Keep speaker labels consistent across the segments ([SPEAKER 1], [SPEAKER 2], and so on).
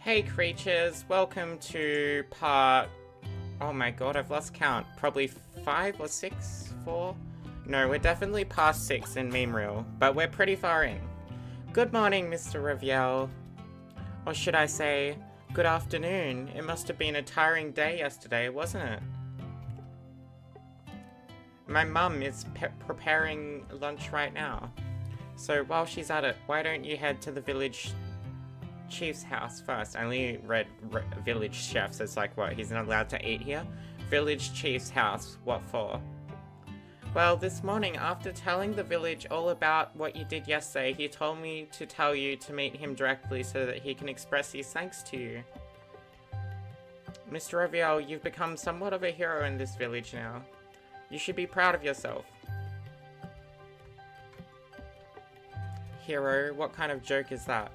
[SPEAKER 1] Hey creatures, welcome to part... Oh my god, I've lost count. Probably 5 or 6? 4? No, we're definitely past 6 in meme reel, but we're pretty far in. Good morning, Mr. Raviel. Or should I say, good afternoon. It must have been a tiring day yesterday, wasn't it? My mum is preparing lunch right now. So while she's at it, why don't you head to the village chief's house first? I only read village chef, so it's like, what, he's not allowed to eat here? Village chief's house, what for? Well, this morning, after telling the village all about what you did yesterday, he told me to tell you to meet him directly so that he can express his thanks to you. Mr. Raviel, you've become somewhat of a hero in this village now. You should be proud of yourself. Hero? What kind of joke is that?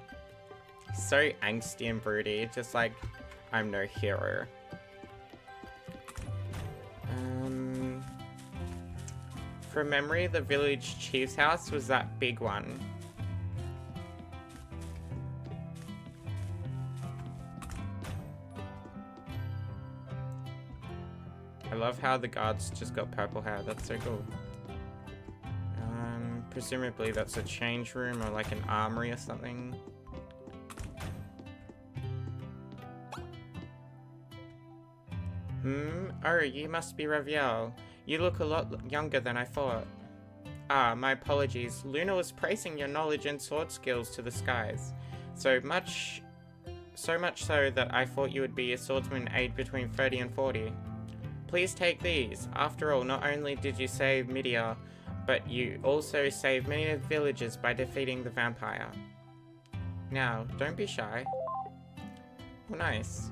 [SPEAKER 1] So angsty and broody, just like, I'm no hero. From memory, the village chief's house was that big one. I love how the guards just got purple hair, that's so cool. Presumably that's a change room or like an armory or something. Oh, you must be Raviel. You look a lot younger than I thought. Ah, my apologies. Luna was praising your knowledge and sword skills to the skies. So much so that I thought you would be a swordsman aged between 30 and 40. Please take these. After all, not only did you save Midia, but you also saved many villages by defeating the vampire. Now, don't be shy. Oh, nice.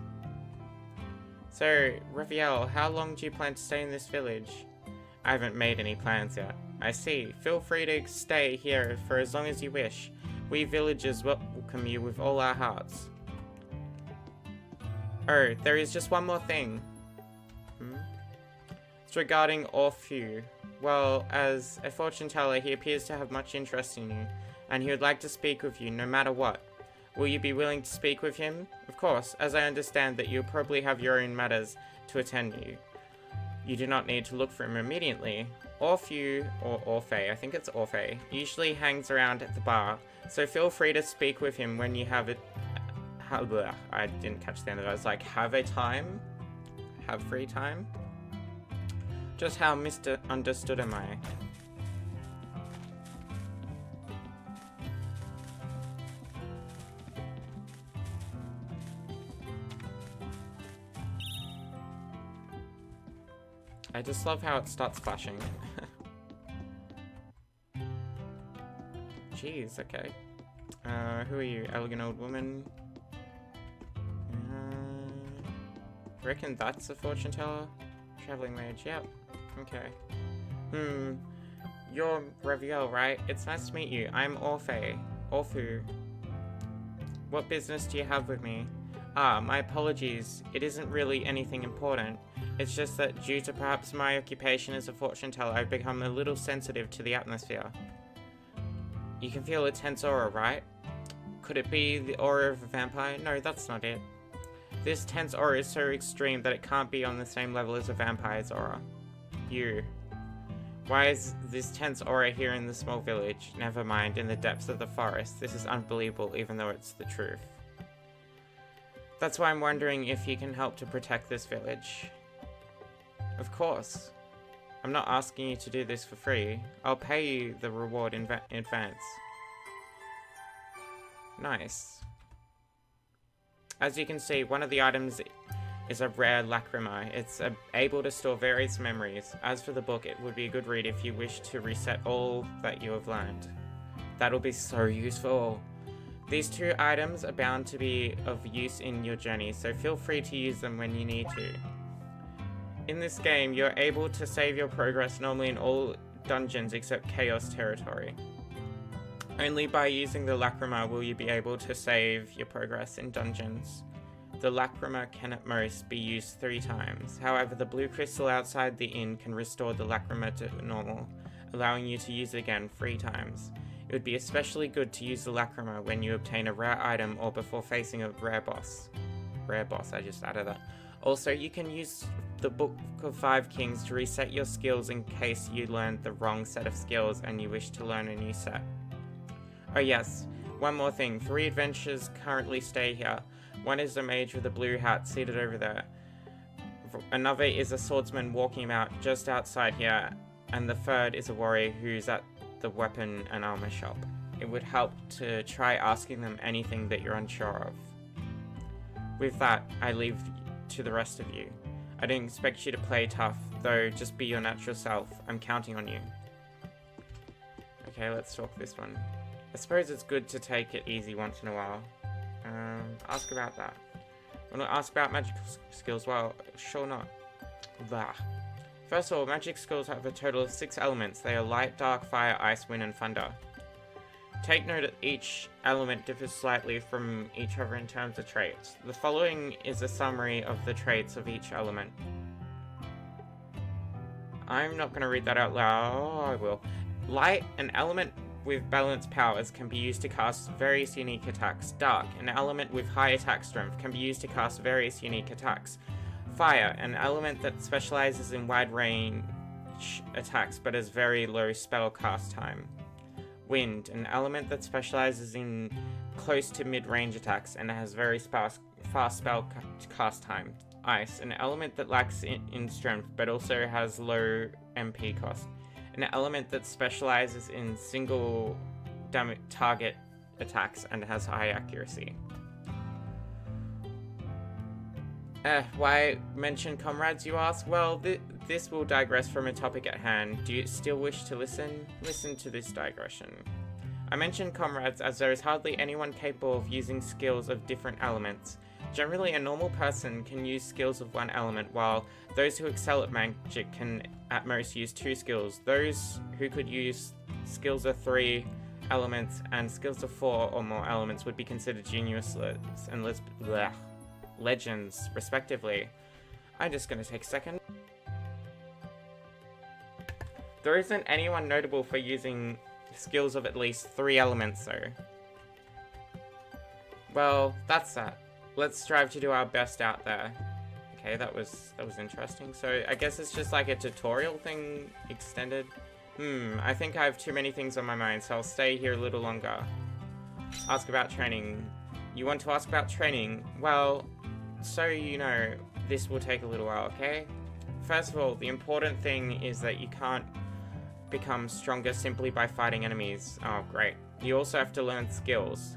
[SPEAKER 1] So, Raviel, how long do you plan to stay in this village? I haven't made any plans yet. I see. Feel free to stay here for as long as you wish. We villagers welcome you with all our hearts. Oh, there is just one more thing. It's regarding Orpheus. Well, as a fortune teller, he appears to have much interest in you, and he would like to speak with you no matter what. Will you be willing to speak with him? Of course, as I understand that you probably have your own matters to attend to. You do not need to look for him immediately. Orpheus, or Orphe, I think it's Orphe, usually hangs around at the bar, so feel free to speak with him when you have it. I didn't catch the end of it. I was like, have a time? Have free time? Just how misunderstood am I? I just love how it starts flashing. Jeez, okay. Who are you? Elegant old woman? Reckon that's a fortune teller? Traveling mage, yep. Okay. You're Raviel, right? It's nice to meet you. I'm Orphe. Orpheus. What business do you have with me? Ah, my apologies. It isn't really anything important. It's just that due to perhaps my occupation as a fortune teller, I've become a little sensitive to the atmosphere. You can feel a tense aura, right? Could it be the aura of a vampire? No, that's not it. This tense aura is so extreme that it can't be on the same level as a vampire's aura. You. Why is this tense aura here in the small village? Never mind, in the depths of the forest. This is unbelievable, even though it's the truth. That's why I'm wondering if you can help to protect this village. Of course. I'm not asking you to do this for free. I'll pay you the reward in advance. Nice. As you can see, one of the items is a rare lacrima. It's able to store various memories. As for the book, it would be a good read if you wish to reset all that you have learned. That'll be so useful. These two items are bound to be of use in your journey, so feel free to use them when you need to. In this game, you're able to save your progress normally in all dungeons except Chaos Territory. Only by using the lacrima will you be able to save your progress in dungeons. The lacrima can at most be used 3 times. However, the blue crystal outside the inn can restore the lacrima to normal, allowing you to use it again 3 times. It would be especially good to use the Lacrima when you obtain a rare item or before facing a rare boss. Rare boss, I just added that. Also, you can use the Book of Five Kings to reset your skills in case you learned the wrong set of skills and you wish to learn a new set. Oh yes, one more thing. 3 adventurers currently stay here. One is a mage with a blue hat seated over there. Another is a swordsman walking about just outside here. And the third is a warrior who's at the weapon and armor shop. It would help to try asking them anything that you're unsure of. With that, I leave to the rest of you. I don't expect you to play tough, though just be your natural self. I'm counting on you. Okay, let's talk this one. I suppose it's good to take it easy once in a while. Ask about that. Want to ask about magical skills? Well, sure not. Blah. First of all, magic skills have a total of 6 elements. They are light, dark, fire, ice, wind, and thunder. Take note that each element differs slightly from each other in terms of traits. The following is a summary of the traits of each element. I'm not going to read that out loud. Oh, I will. Light, an element with balanced powers, can be used to cast various unique attacks. Dark, an element with high attack strength, can be used to cast various unique attacks. Fire, an element that specializes in wide range attacks but has very low spell cast time. Wind, an element that specializes in close to mid-range attacks and has very fast spell cast time. Ice, an element that lacks in strength but also has low MP cost. An element that specializes in single target attacks and has high accuracy. Why mention comrades, you ask? Well, this will digress from a topic at hand. Do you still wish to listen? Listen to this digression. I mention comrades as there is hardly anyone capable of using skills of different elements. Generally, a normal person can use skills of one element, while those who excel at magic can at most use 2 skills. Those who could use skills of 3 elements and skills of 4 or more elements would be considered geniuses and legends, respectively. I'm just gonna take a second. There isn't anyone notable for using skills of at least 3 elements, though. Well, that's that. Let's strive to do our best out there. Okay, that was interesting. So I guess it's just like a tutorial thing extended. I think I have too many things on my mind, so I'll stay here a little longer. Ask about training. You want to ask about training? Well, so you know, this will take a little while, okay? First of all, the important thing is that you can't become stronger simply by fighting enemies. Oh, great. You also have to learn skills.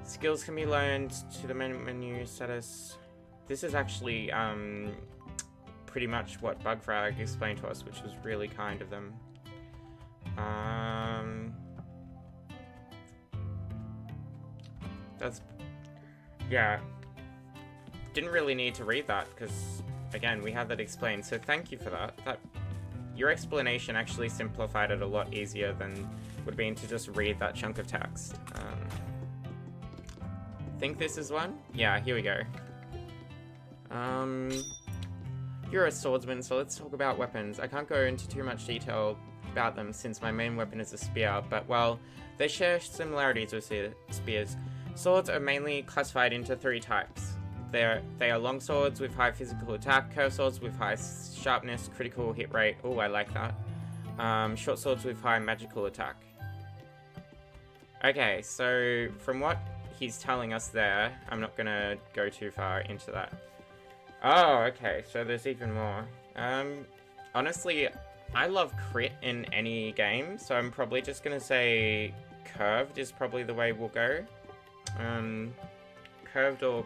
[SPEAKER 1] Skills can be learned to the menu status. This is actually pretty much what Bugfrag explained to us, which was really kind of them. Yeah. Didn't really need to read that because, again, we have that explained. So thank you for that. Your explanation actually simplified it a lot easier than would have been to just read that chunk of text. Think this is one? Yeah, here we go. You're a swordsman, so let's talk about weapons. I can't go into too much detail about them since my main weapon is a spear, but well, they share similarities with spears. Swords are mainly classified into 3 types. They are long swords with high physical attack, curved swords with high sharpness, critical hit rate. Oh, I like that. Short swords with high magical attack. Okay, so from what he's telling us there, I'm not gonna go too far into that. Oh, okay, so there's even more. Honestly, I love crit in any game, so I'm probably just gonna say curved is probably the way we'll go. Curved or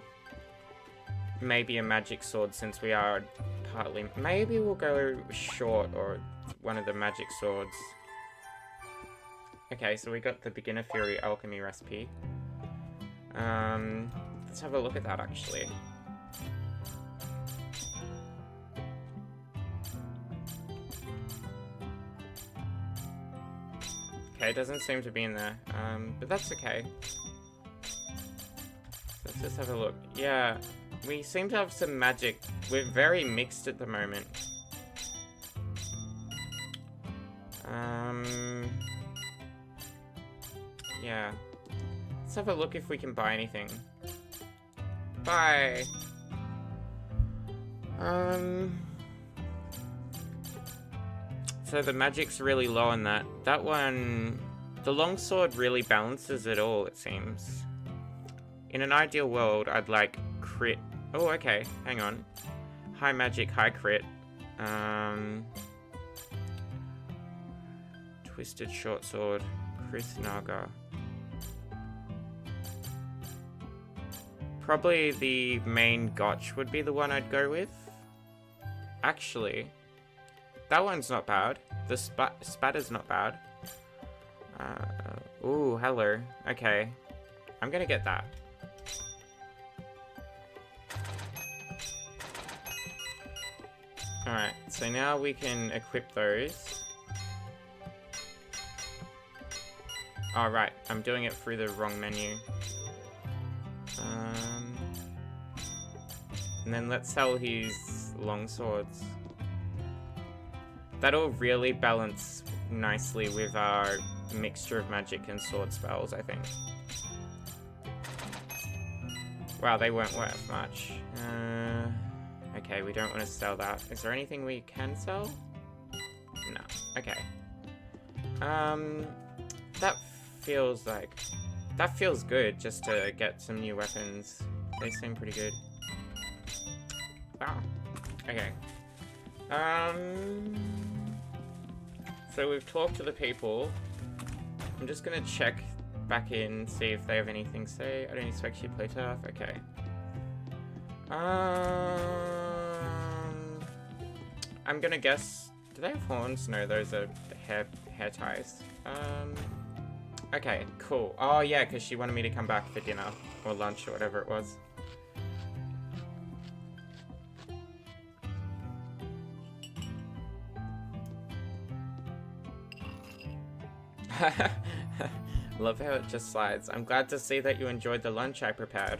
[SPEAKER 1] maybe a magic sword, since we are partly... Maybe we'll go short or one of the magic swords. Okay, so we got the Beginner Fury Alchemy recipe. Let's have a look at that, actually. Okay, it doesn't seem to be in there, but that's okay. Let's just have a look. Yeah, we seem to have some magic. We're very mixed at the moment. Yeah. Let's have a look if we can buy anything. Buy. So the magic's really low on that. That one, the longsword really balances it all, it seems. In an ideal world, I'd like crit. Oh, okay. Hang on. High magic, high crit. Twisted short sword. Chris Naga. Probably the main gotch would be the one I'd go with. Actually, that one's not bad. The spatter's not bad. Ooh, hello. Okay. I'm gonna get that. Alright, so now we can equip those. Alright, I'm doing it through the wrong menu. And then let's sell his long swords. That'll really balance nicely with our mixture of magic and sword spells, I think. Wow, they weren't worth much. Okay, we don't want to sell that. Is there anything we can sell? No. Okay. That feels good just to get some new weapons. They seem pretty good. Wow. Okay. So we've talked to the people. I'm just gonna check back in, see if they have anything to say. I don't expect you to play tough. Okay. I'm gonna guess. Do they have horns? No, those are hair ties. Okay, cool. Oh yeah, because she wanted me to come back for dinner or lunch or whatever it was. Love how it just slides. I'm glad to see that you enjoyed the lunch I prepared.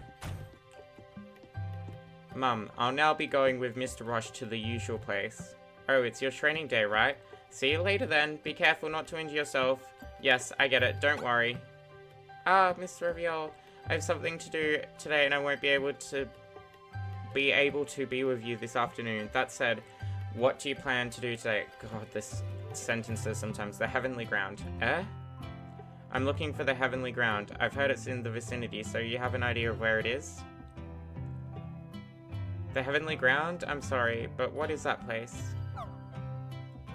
[SPEAKER 1] Mum, I'll now be going with Mr. Roche to the usual place. Oh, it's your training day, right? See you later then. Be careful not to injure yourself. Yes, I get it. Don't worry. Ah, Mr. Raviol, I have something to do today and I won't be able to be with you this afternoon. That said, what do you plan to do today? God, this sentences sometimes. The Heavenly Ground. Eh? I'm looking for the Heavenly Ground. I've heard it's in the vicinity, so you have an idea of where it is? The Heavenly Ground? I'm sorry, but what is that place?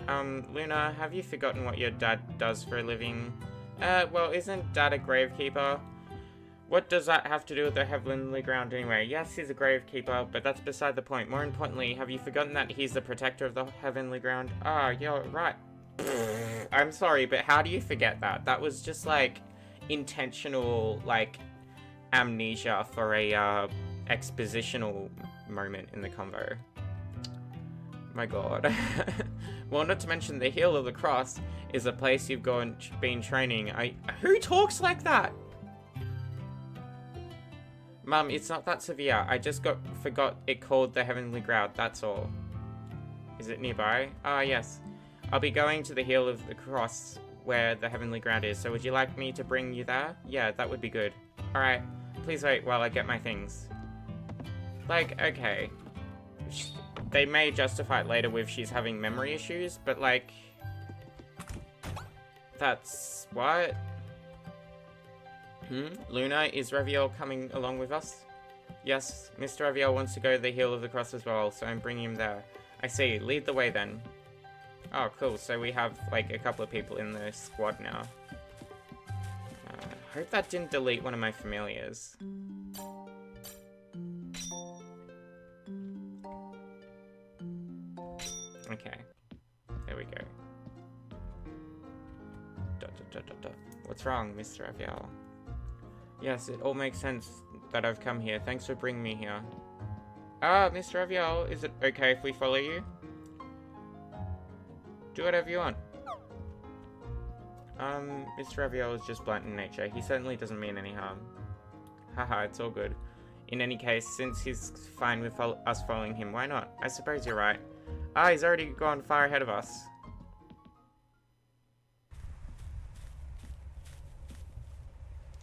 [SPEAKER 1] Luna, have you forgotten what your dad does for a living? Well, isn't Dad a gravekeeper? What does that have to do with the Heavenly Ground anyway? Yes, he's a gravekeeper, but that's beside the point. More importantly, have you forgotten that he's the protector of the Heavenly Ground? Ah, you're right. I'm sorry, but how do you forget that? That was just, like, intentional, like, amnesia for a, expositional moment in the convo. My god. Well, not to mention the Heel of the Cross is a place you've been training. Who talks like that? Mum, it's not that severe. I just forgot it called the Heavenly Ground, that's all. Is it nearby? Ah, yes. I'll be going to the Heel of the Cross where the Heavenly Ground is, so would you like me to bring you there? Yeah, that would be good. Alright, please wait while I get my things. Like, okay. They may justify it later with she's having memory issues, but like... That's... what? Luna, is Raviol coming along with us? Yes, Mr. Raviol wants to go to the Heel of the Cross as well, so I'm bringing him there. I see. Lead the way then. Oh, cool. So we have, like, a couple of people in the squad now. Hope that didn't delete one of my familiars. Okay. There we go. What's wrong, Mr. Raviol? Yes, it all makes sense that I've come here. Thanks for bringing me here. Ah, Mr. Raviol, is it okay if we follow you? Do whatever you want. Mr. Raviol is just blunt in nature. He certainly doesn't mean any harm. Haha, it's all good. In any case, since he's fine with us following him, why not? I suppose you're right. Ah, he's already gone far ahead of us.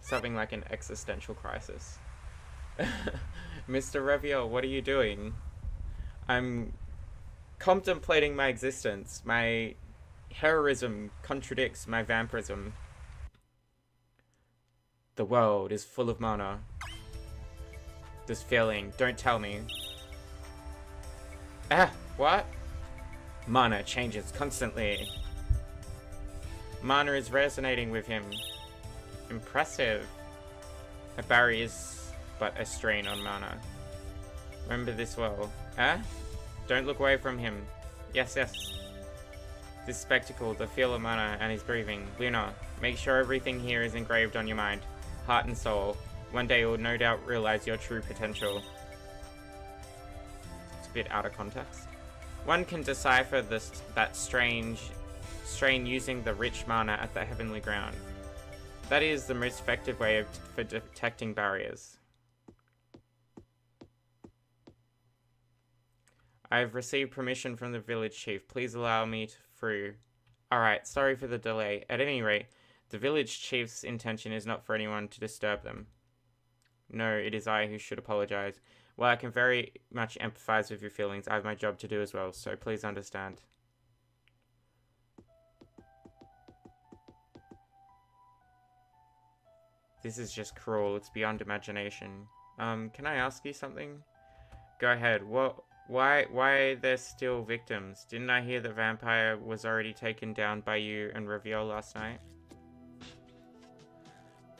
[SPEAKER 1] He's having like an existential crisis. Mr. Reviel, what are you doing? I'm contemplating my existence. My heroism contradicts my vampirism. The world is full of mana. This feeling, don't tell me. Ah, what? Mana changes constantly. Mana is resonating with him. Impressive. A barrier is but a strain on mana. Remember this well. Ah? Don't look away from him. Yes, yes. This spectacle, the feel of mana and his breathing. Luna, make sure everything here is engraved on your mind, heart and soul. One day you'll no doubt realize your true potential. It's a bit out of context. One can decipher that strain using the rich mana at the heavenly ground. That is the most effective way for detecting barriers. I have received permission from the village chief. Please allow me through. Alright, sorry for the delay. At any rate, the village chief's intention is not for anyone to disturb them. No, it is I who should apologize. While I can very much empathize with your feelings, I have my job to do as well, so please understand. This is just cruel. It's beyond imagination. Can I ask you something? Go ahead. Why are there still victims? Didn't I hear the vampire was already taken down by you and Reviel last night?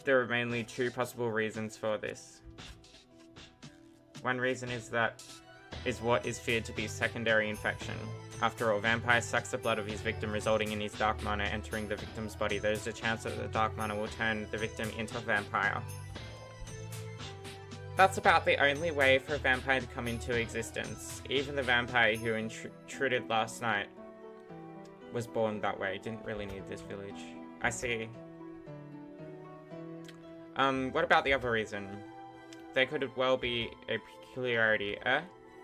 [SPEAKER 1] There are mainly two possible reasons for this. One reason is what is feared to be secondary infection. After all, vampire sucks the blood of his victim, resulting in his dark mana entering the victim's body. There is a chance that the dark mana will turn the victim into a vampire. That's about the only way for a vampire to come into existence. Even the vampire who intruded last night was born that way. Didn't really need this village. I see. What about the other reason? There could well be a peculiarity.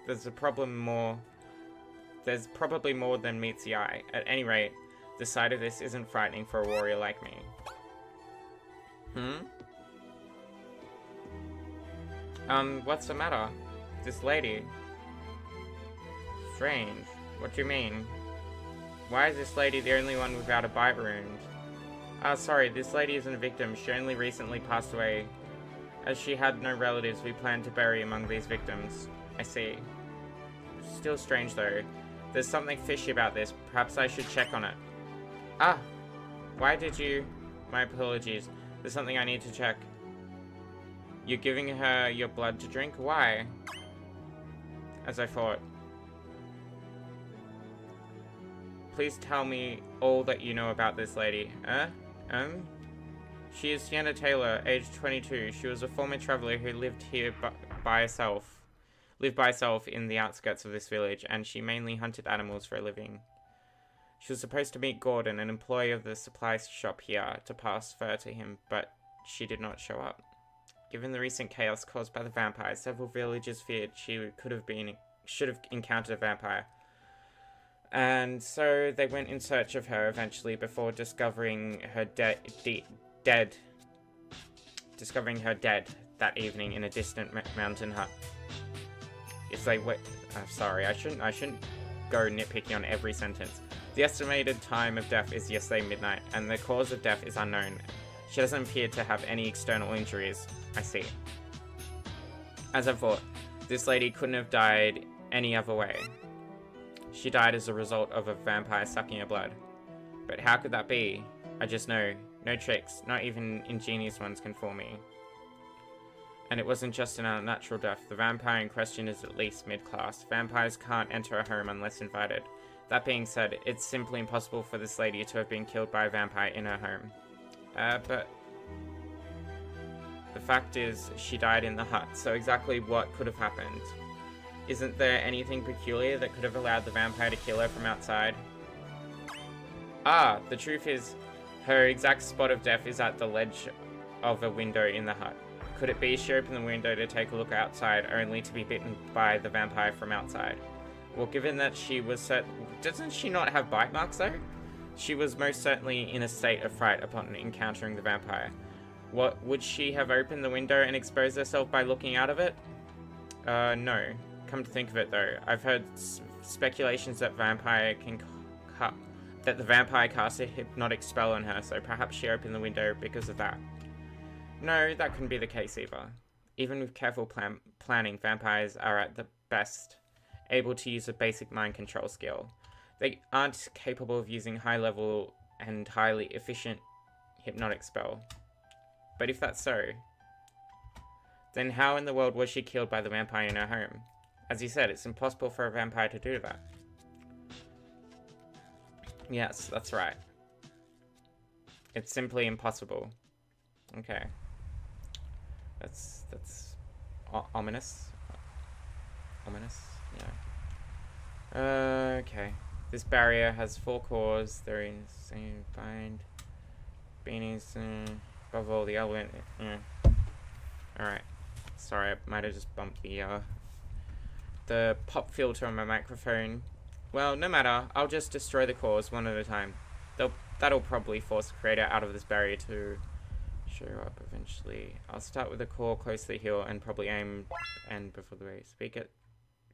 [SPEAKER 1] There's probably more than meets the eye. At any rate, the sight of this isn't frightening for a warrior like me. What's the matter? This lady. Strange. What do you mean? Why is this lady the only one without a bite wound? Sorry, this lady isn't a victim. She only recently passed away. As she had no relatives, we planned to bury among these victims. I see. Still strange though. There's something fishy about this. Perhaps I should check on it. Why did you... My apologies. There's something I need to check. You're giving her your blood to drink? Why? As I thought. Please tell me all that you know about this lady. She is Sienna Taylor, aged 22. She was a former traveler who lived here by herself. Lived by herself in the outskirts of this village, and she mainly hunted animals for a living. She was supposed to meet Gordon, an employee of the supply shop here, to pass fur to him, but she did not show up. Given the recent chaos caused by the vampires, several villagers feared she should have encountered a vampire. And so they went in search of her eventually before discovering her dead that evening in a distant mountain hut. Sorry, I shouldn't go nitpicking on every sentence. The estimated time of death is yesterday midnight, and the cause of death is unknown. She doesn't appear to have any external injuries. I see. As I thought, this lady couldn't have died any other way. She died as a result of a vampire sucking her blood. But how could that be? I just know. No tricks, not even ingenious ones can fool me. And it wasn't just an unnatural death. The vampire in question is at least mid-class. Vampires can't enter a home unless invited. That being said, it's simply impossible for this lady to have been killed by a vampire in her home. But the fact is, she died in the hut, so exactly what could have happened? Isn't there anything peculiar that could have allowed the vampire to kill her from outside? The truth is, her exact spot of death is at the ledge of a window in the hut. Could it be she opened the window to take a look outside, only to be bitten by the vampire from outside? Well, given that she was doesn't she not have bite marks though? She was most certainly in a state of fright upon encountering the vampire. What, would she have opened the window and exposed herself by looking out of it? No. Come to think of it, though, I've heard speculations that the vampire cast a hypnotic spell on her, so perhaps she opened the window because of that. No, that couldn't be the case either. Even with careful planning, vampires are at the best able to use a basic mind control skill. They aren't capable of using high-level and highly efficient hypnotic spell. But if that's so, then how in the world was she killed by the vampire in her home? As you said, it's impossible for a vampire to do that. Yes, that's right. It's simply impossible. Okay. That's ominous. Ominous? Yeah. Okay. This barrier has 4 cores. They're insane. Bind. Beanies. Above all, the element. Yeah. Alright. Sorry, I might have just bumped the pop filter on my microphone. Well, no matter. I'll just destroy the cores one at a time. That'll probably force the creator out of this barrier to show up eventually. I'll start with a core close to the heel and probably aim and before the way. Speak it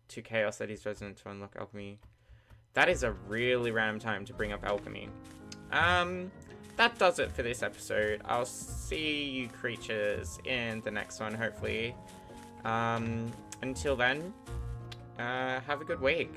[SPEAKER 1] to chaos that is resonant to unlock alchemy. That is a really random time to bring up alchemy. That does it for this episode. I'll see you creatures in the next one, hopefully. Until then, have a good week.